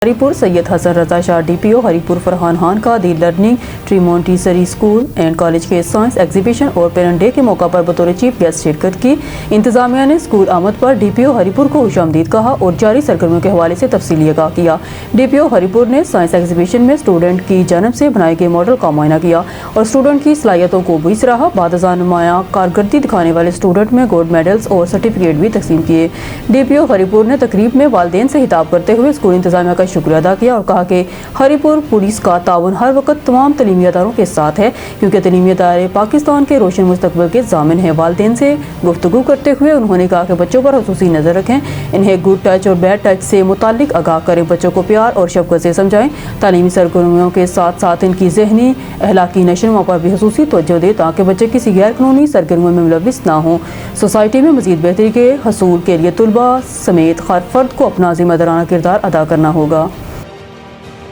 ہریپور سید حسن رضا شاہ D P او ہریپور فرحان خان کا the learning tree Montessori school and college کے science exhibition اور parent day کے موقع پر بطور چیف گیسٹ شرکت کی۔ انتظامیہ نے اسکول آمد پر ڈی پی او ہریپور کو خوش آمدید کہا اور جاری سرگرمیوں کے حوالے سے تفصیلی آگاہ کیا۔ ڈی پی او ہریپور نے سائنس ایگزیبیشن میں اسٹوڈنٹ کی جانب سے بنائے گئے ماڈل کا معائنہ کیا اور اسٹوڈنٹ کی صلاحیتوں کو بھی سراہا۔ بعد ازاں نمایاں کارکردگی دکھانے والے اسٹوڈنٹ میں گولڈ میڈلز اور سرٹیفکیٹ بھی تقسیم کیے۔ ڈی پی او ہریپور نے تقریب میں والدین سے خطاب کرتے ہوئے اسکول انتظامیہ کا شکریہ ادا کیا اور کہا کہ ہریپور پولیس کا تعاون ہر وقت تمام تعلیمی اداروں کے ساتھ ہے کیونکہ تعلیمی ادارے پاکستان کے روشن مستقبل کے ضامن ہیں۔ والدین سے گفتگو کرتے ہوئے انہوں نے کہا کہ بچوں پر خصوصی نظر رکھیں، انہیں گڈ ٹچ اور بیڈ ٹچ سے متعلق آگاہ کریں، بچوں کو پیار اور شفقت سے سمجھائیں، تعلیمی سرگرمیوں کے ساتھ ساتھ ان کی ذہنی اخلاقی نشوونما پر بھی خصوصی توجہ دیں تاکہ بچے کسی غیر قانونی سرگرمیوں میں ملوث نہ ہوں۔ سوسائٹی میں مزید بہتری کے حصول کے لیے طلباء سمیت ہر فرد کو اپنا ذمہ دارانہ کردار ادا کرنا ہوگا۔